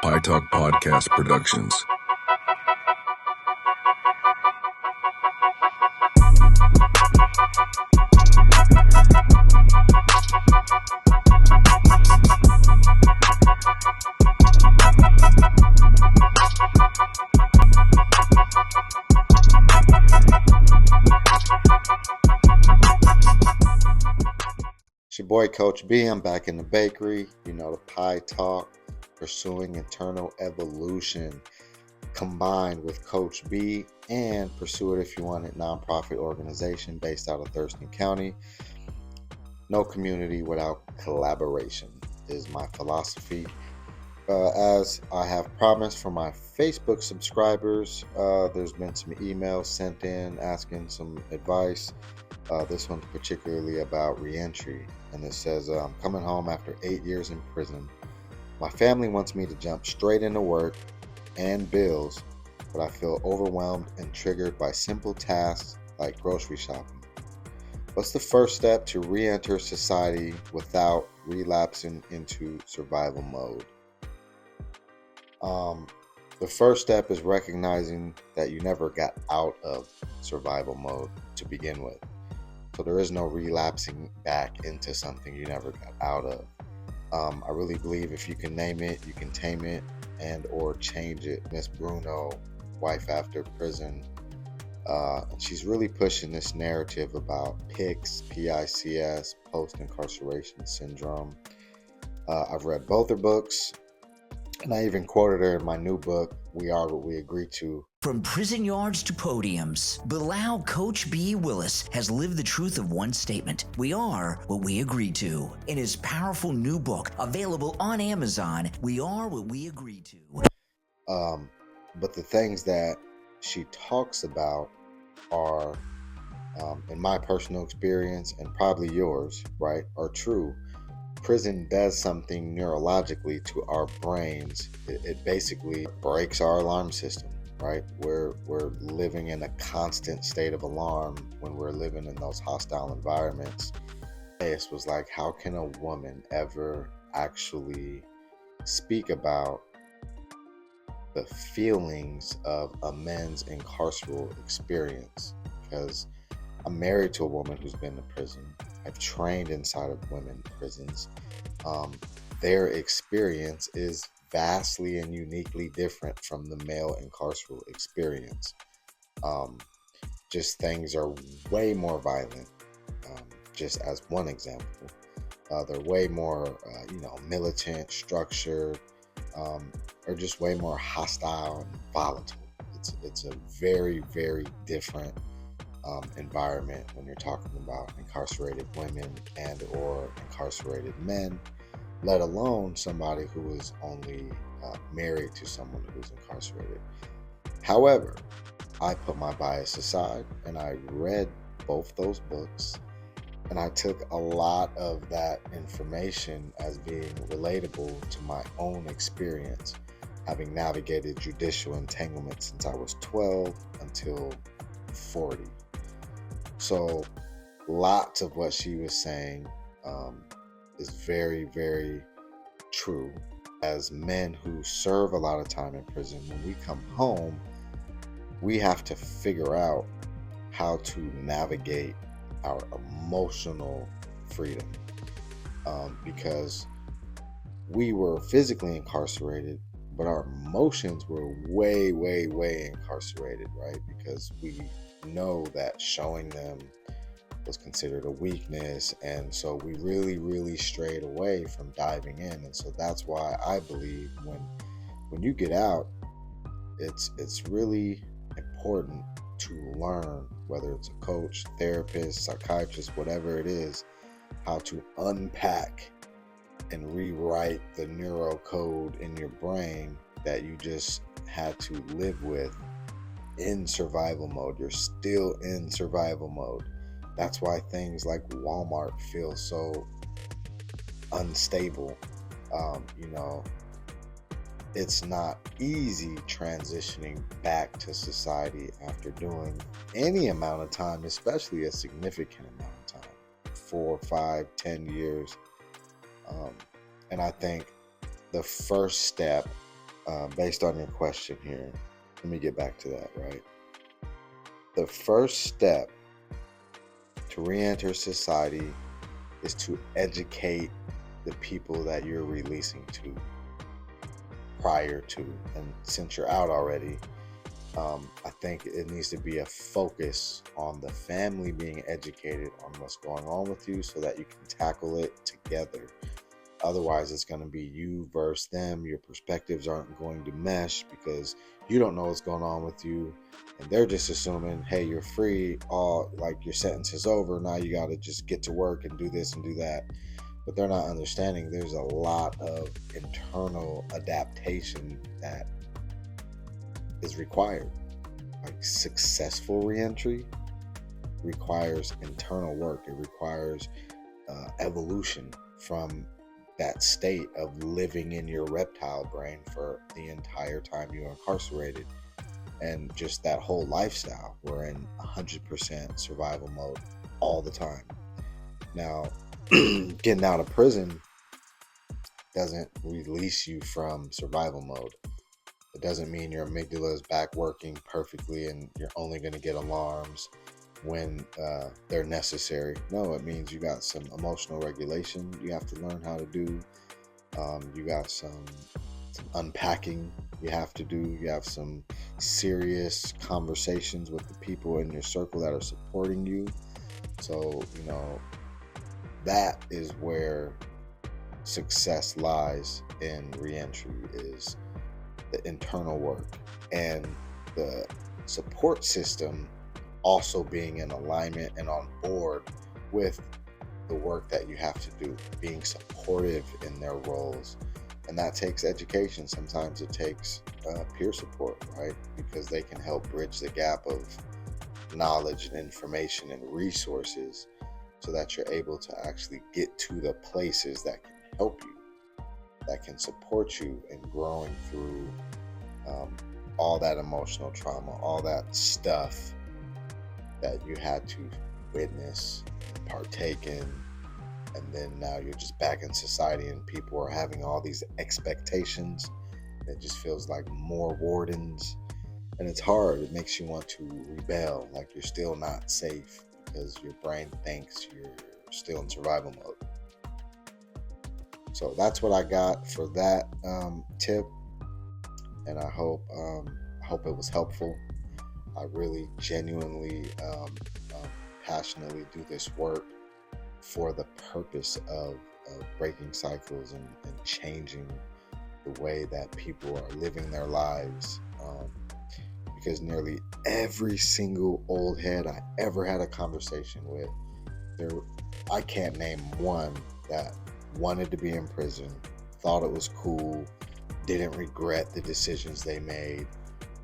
PICS Podcast Productions. It's your boy Coach B. I'm back in the bakery. You know, the pie talk, pursuing internal evolution, combined with Coach B and Pursue It If You Want It nonprofit organization based out of Thurston County. No community without collaboration is my philosophy. As I have promised for my Facebook subscribers, there's been some emails sent in asking some advice. This one's particularly about reentry, and it says, I'm coming home after 8 years in prison. My family wants me to jump straight into work and bills, but I feel overwhelmed and triggered by simple tasks like grocery shopping. What's the first step to re-enter society without relapsing into survival mode? The first step is recognizing that you never got out of survival mode to begin with. So there is no relapsing back into something you never got out of. I really believe if you can name it, you can tame it and or change it. Miss Bruno, wife after prison, and she's really pushing this narrative about PICS, PICS, Post-Incarceration Syndrome. I've read both her books, and I even quoted her in my new book, We Are What We Agree To. From prison yards to podiums, Bilal Coach B. Willis has lived the truth of one statement: we are what we agree to. In his powerful new book, available on Amazon, We Are What We Agree To. But the things that she talks about are, in my personal experience and probably yours, right, are true. Prison does something neurologically to our brains. It basically breaks our alarm system, right? We're living in a constant state of alarm when we're living in those hostile environments. It was like, how can a woman ever actually speak about the feelings of a men's incarceral experience? Because I'm married to a woman who's been to prison. I've trained inside of women prisons. Their experience is vastly and uniquely different from the male incarceral experience. Just things are way more violent. Just as one example, they're way more, militant, structured, or just way more hostile and volatile. It's a very, very different environment when you're talking about incarcerated women and or incarcerated men, let alone somebody who is only married to someone who's incarcerated. However, I put my bias aside and I read both those books, and I took a lot of that information as being relatable to my own experience, having navigated judicial entanglement since I was 12 until 40. So lots of what she was saying is very, very true. As men who serve a lot of time in prison, when we come home, we have to figure out how to navigate our emotional freedom, because we were physically incarcerated, but our emotions were way, way, way incarcerated, right? Because we know that showing them was considered a weakness, and so we really, really strayed away from diving in. And so that's why I believe when you get out, it's really important to learn, whether it's a coach, therapist, psychiatrist, whatever it is, how to unpack and rewrite the neuro code in your brain that you just had to live with in survival mode. You're still in survival mode. That's why things like Walmart feel so unstable. It's not easy transitioning back to society after doing any amount of time, especially a significant amount of time, 4, 5, 10 years. And I think the first step based on your question here, let me get back to that, right? The first step to re-enter society is to educate the people that you're releasing to prior to. And since you're out already, I think it needs to be a focus on the family being educated on what's going on with you so that you can tackle it together. Otherwise, it's going to be you versus them. Your perspectives aren't going to mesh because you don't know what's going on with you. And they're just assuming, hey, you're free. Like your sentence is over. Now you got to just get to work and do this and do that. But they're not understanding there's a lot of internal adaptation that is required. Like successful reentry requires internal work. It requires evolution from that state of living in your reptile brain for the entire time you're incarcerated, and just that whole lifestyle. We're in 100% survival mode all the time. Now, getting out of prison doesn't release you from survival mode. It doesn't mean your amygdala is back working perfectly and you're only going to get alarms when they're necessary. No, it means you got some emotional regulation you have to learn how to do. You got some unpacking you have to do. You have some serious conversations with the people in your circle that are supporting you. So, that is where success lies in reentry, is the internal work and the support system also being in alignment and on board with the work that you have to do, being supportive in their roles. And that takes education. Sometimes it takes peer support, right? Because they can help bridge the gap of knowledge and information and resources so that you're able to actually get to the places that can help you, that can support you in growing through all that emotional trauma, all that stuff that you had to witness, partake in, and then now you're just back in society and people are having all these expectations. It just feels like more wardens, and it's hard. It makes you want to rebel, like you're still not safe because your brain thinks you're still in survival mode. So that's what I got for that tip, and I hope it was helpful. I really genuinely, passionately do this work for the purpose of breaking cycles and changing the way that people are living their lives. Because nearly every single old head I ever had a conversation with, I can't name one that wanted to be in prison, thought it was cool, didn't regret the decisions they made,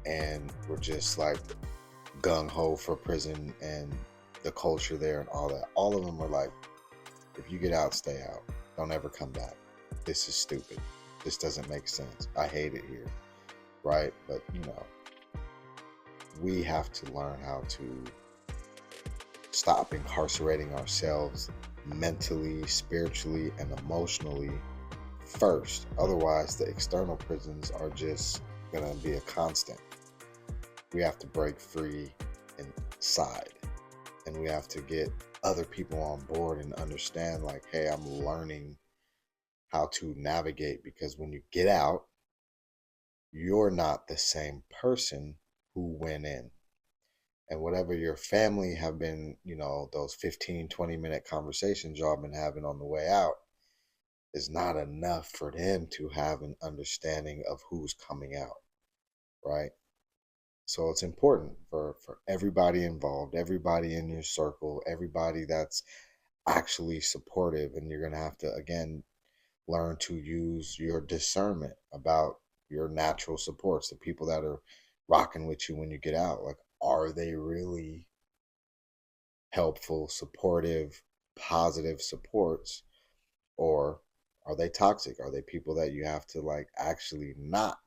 and were just like gung-ho for prison and the culture there and all that. All of them were like, if you get out, stay out. Don't ever come back. This is stupid. This doesn't make sense. I hate it here. Right? But, we have to learn how to stop incarcerating ourselves mentally, spiritually, and emotionally first. Otherwise, the external prisons are just going to be a constant. We have to break free inside, and we have to get other people on board and understand, like, hey, I'm learning how to navigate, because when you get out, you're not the same person who went in. And whatever your family have been, those 15, 20-minute conversations y'all been having on the way out is not enough for them to have an understanding of who's coming out, right? So it's important for everybody involved, everybody in your circle, everybody that's actually supportive. And you're going to have to, again, learn to use your discernment about your natural supports, the people that are rocking with you when you get out. Like, are they really helpful, supportive, positive supports, or are they toxic? Are they people that you have to actually not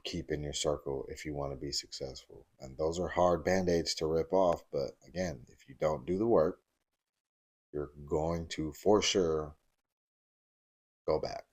keep in your circle if you want to be successful? And those are hard band-aids to rip off, but again, if you don't do the work, you're going to for sure go back.